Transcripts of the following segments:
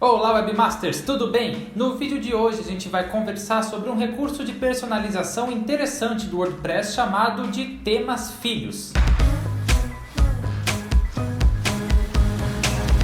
Olá Webmasters, tudo bem? No vídeo de hoje a gente vai conversar sobre um recurso de personalização interessante do WordPress chamado de temas filhos.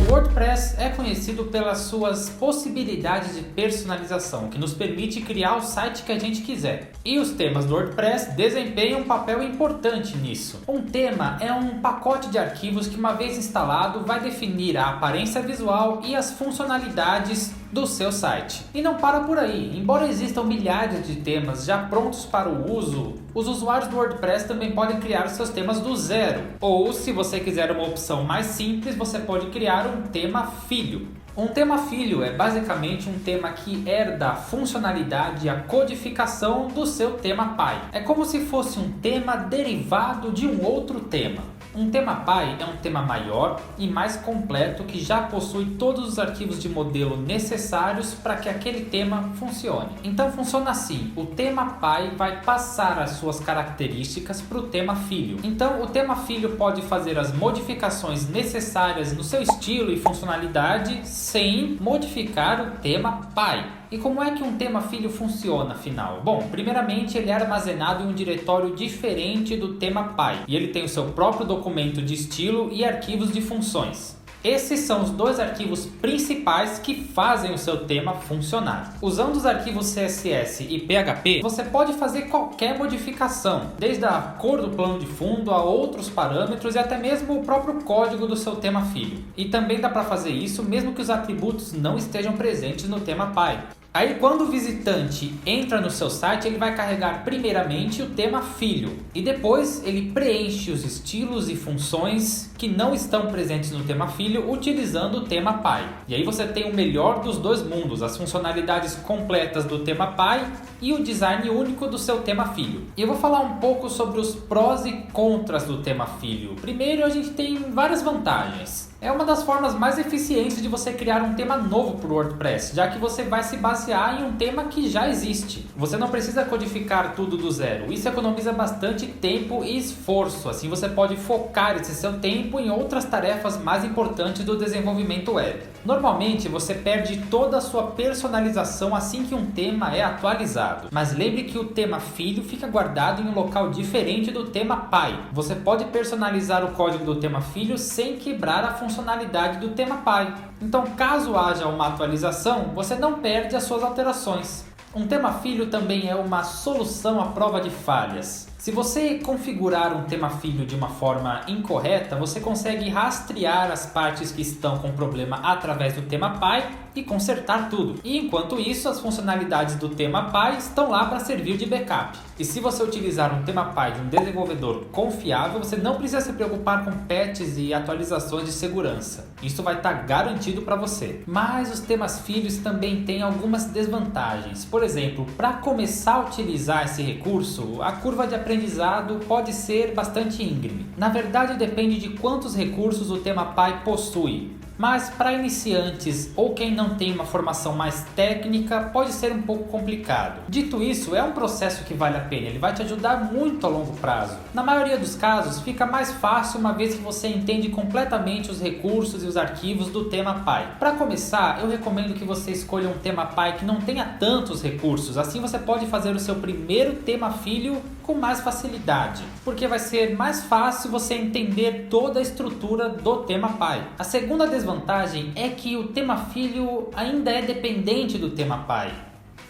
O WordPress é conhecido pelas suas possibilidades de personalização, que nos permite criar o site que a gente quiser. E os temas do WordPress desempenham um papel importante nisso. Um tema é um pacote de arquivos que, uma vez instalado, vai definir a aparência visual e as funcionalidades do seu site. E não para por aí. Embora existam milhares de temas já prontos para o uso, os usuários do WordPress também podem criar seus temas do zero. Ou, se você quiser uma opção mais simples, você pode criar um tema filho. Um tema filho é basicamente um tema que herda a funcionalidade e a codificação do seu tema pai. É como se fosse um tema derivado de um outro tema. Um tema pai é um tema maior e mais completo que já possui todos os arquivos de modelo necessários para que aquele tema funcione. Então funciona assim: o tema pai vai passar as suas características para o tema filho. Então o tema filho pode fazer as modificações necessárias no seu estilo e funcionalidade sem modificar o tema pai. E como é que um tema filho funciona, afinal? Bom, primeiramente ele é armazenado em um diretório diferente do tema pai, e ele tem o seu próprio documento de estilo e arquivos de funções. Esses são os dois arquivos principais que fazem o seu tema funcionar. Usando os arquivos CSS e PHP, você pode fazer qualquer modificação, desde a cor do plano de fundo a outros parâmetros e até mesmo o próprio código do seu tema filho. E também dá para fazer isso mesmo que os atributos não estejam presentes no tema pai. Aí quando o visitante entra no seu site, ele vai carregar primeiramente o tema filho e depois ele preenche os estilos e funções que não estão presentes no tema filho utilizando o tema pai. E aí você tem o melhor dos dois mundos, as funcionalidades completas do tema pai e o design único do seu tema filho. E eu vou falar um pouco sobre os prós e contras do tema filho. Primeiro, a gente tem várias vantagens. É uma das formas mais eficientes de você criar um tema novo para o WordPress, já que você vai se basear em um tema que já existe. Você não precisa codificar tudo do zero. Isso economiza bastante tempo e esforço. Assim você pode focar esse seu tempo em outras tarefas mais importantes do desenvolvimento web. Normalmente você perde toda a sua personalização assim que um tema é atualizado. Mas lembre que o tema filho fica guardado em um local diferente do tema pai. Você pode personalizar o código do tema filho sem quebrar a funcionalidade do tema pai. Então, caso haja uma atualização, você não perde as suas alterações. Um tema filho também é uma solução à prova de falhas. Se você configurar um tema filho de uma forma incorreta, você consegue rastrear as partes que estão com problema através do tema pai e consertar tudo. E enquanto isso, as funcionalidades do tema pai estão lá para servir de backup. E se você utilizar um tema pai de um desenvolvedor confiável, você não precisa se preocupar com patches e atualizações de segurança. Isso vai estar garantido para você. Mas os temas filhos também têm algumas desvantagens. Por exemplo, para começar a utilizar esse recurso, a curva de aprendizado pode ser bastante íngreme. Na verdade, depende de quantos recursos o tema pai possui. Mas para iniciantes ou quem não tem uma formação mais técnica, pode ser um pouco complicado. Dito isso, é um processo que vale a pena, ele vai te ajudar muito a longo prazo. Na maioria dos casos, fica mais fácil uma vez que você entende completamente os recursos e os arquivos do tema pai. Para começar, eu recomendo que você escolha um tema pai que não tenha tantos recursos, assim você pode fazer o seu primeiro tema filho com mais facilidade, porque vai ser mais fácil você entender toda a estrutura do tema pai. A segunda desvantagem é que o tema filho ainda é dependente do tema pai.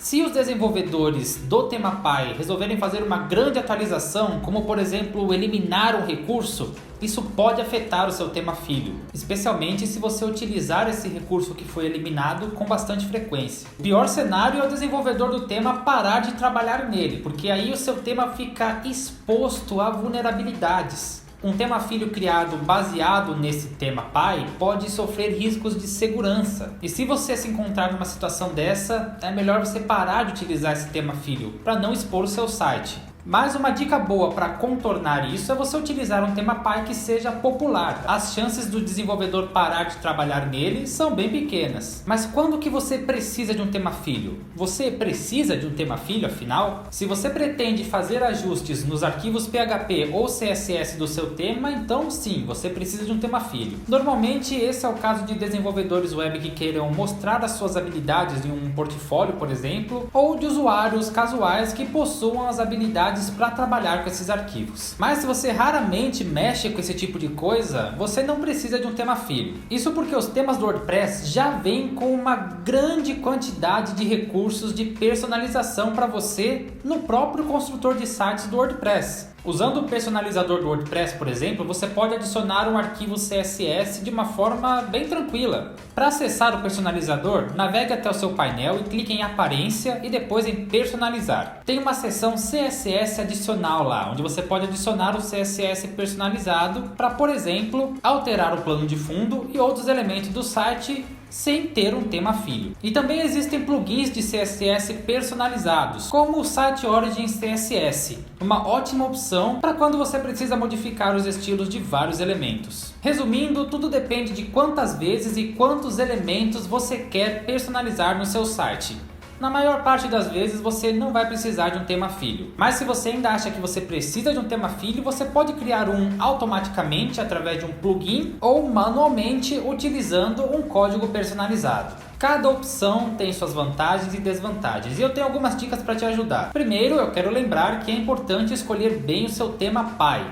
Se os desenvolvedores do tema pai resolverem fazer uma grande atualização, como por exemplo eliminar um recurso, isso pode afetar o seu tema filho, especialmente se você utilizar esse recurso que foi eliminado com bastante frequência. O pior cenário é o desenvolvedor do tema parar de trabalhar nele, porque aí o seu tema fica exposto a vulnerabilidades. Um tema filho criado baseado nesse tema pai pode sofrer riscos de segurança. E se você se encontrar numa situação dessa, é melhor você parar de utilizar esse tema filho para não expor o seu site. Mas uma dica boa para contornar isso é você utilizar um tema pai que seja popular. As chances do desenvolvedor parar de trabalhar nele são bem pequenas. Mas quando que você precisa de um tema filho? Você precisa de um tema filho, afinal? Se você pretende fazer ajustes nos arquivos PHP ou CSS do seu tema, então sim, você precisa de um tema filho. Normalmente esse é o caso de desenvolvedores web que queiram mostrar as suas habilidades em um portfólio, por exemplo, ou de usuários casuais que possuam as habilidades para trabalhar com esses arquivos. Mas se você raramente mexe com esse tipo de coisa, você não precisa de um tema filho. Isso porque os temas do WordPress já vêm com uma grande quantidade de recursos de personalização para você no próprio construtor de sites do WordPress. Usando o personalizador do WordPress, por exemplo, você pode adicionar um arquivo CSS de uma forma bem tranquila. Para acessar o personalizador, navegue até o seu painel e clique em Aparência e depois em Personalizar. Tem uma seção CSS adicional lá, onde você pode adicionar o CSS personalizado para, por exemplo, alterar o plano de fundo e outros elementos do site sem ter um tema filho. E também existem plugins de CSS personalizados, como o Site Origin CSS, uma ótima opção para quando você precisa modificar os estilos de vários elementos. Resumindo, tudo depende de quantas vezes e quantos elementos você quer personalizar no seu site. Na maior parte das vezes você não vai precisar de um tema filho. Mas se você ainda acha que você precisa de um tema filho, você pode criar um automaticamente através de um plugin ou manualmente utilizando um código personalizado. Cada opção tem suas vantagens e desvantagens e eu tenho algumas dicas para te ajudar. Primeiro, eu quero lembrar que é importante escolher bem o seu tema pai.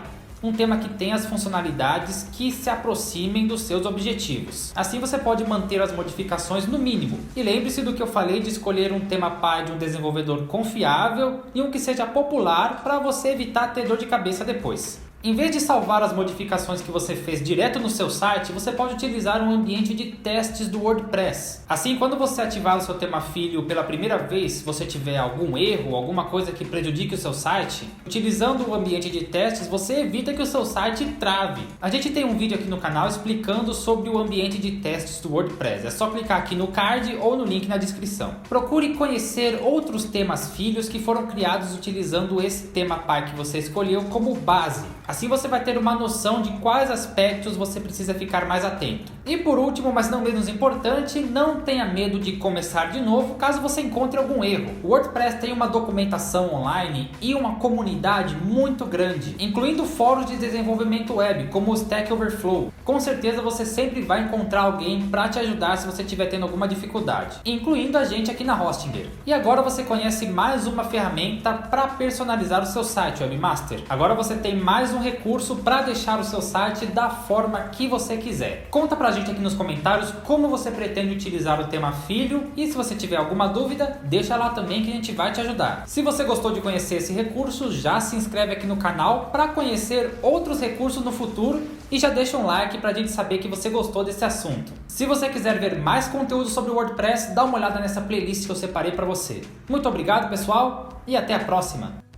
Um tema que tenha as funcionalidades que se aproximem dos seus objetivos. Assim você pode manter as modificações no mínimo. E lembre-se do que eu falei de escolher um tema pai de um desenvolvedor confiável e um que seja popular para você evitar ter dor de cabeça depois. Em vez de salvar as modificações que você fez direto no seu site, você pode utilizar um ambiente de testes do WordPress. Assim, quando você ativar o seu tema filho pela primeira vez, se você tiver algum erro, alguma coisa que prejudique o seu site, utilizando o ambiente de testes, você evita que o seu site trave. A gente tem um vídeo aqui no canal explicando sobre o ambiente de testes do WordPress. É só clicar aqui no card ou no link na descrição. Procure conhecer outros temas filhos que foram criados utilizando esse tema pai que você escolheu como base. Assim você vai ter uma noção de quais aspectos você precisa ficar mais atento. E por último, mas não menos importante, não tenha medo de começar de novo caso você encontre algum erro. O WordPress tem uma documentação online e uma comunidade muito grande, incluindo fóruns de desenvolvimento web, como o Stack Overflow. Com certeza você sempre vai encontrar alguém para te ajudar se você estiver tendo alguma dificuldade, incluindo a gente aqui na Hostinger. E agora você conhece mais uma ferramenta para personalizar o seu site, Webmaster. Agora você tem mais um recurso para deixar o seu site da forma que você quiser. Conta pra gente aqui nos comentários como você pretende utilizar o tema filho e se você tiver alguma dúvida, deixa lá também que a gente vai te ajudar. Se você gostou de conhecer esse recurso, já se inscreve aqui no canal para conhecer outros recursos no futuro e já deixa um like pra gente saber que você gostou desse assunto. Se você quiser ver mais conteúdo sobre o WordPress, dá uma olhada nessa playlist que eu separei para você. Muito obrigado, pessoal, e até a próxima!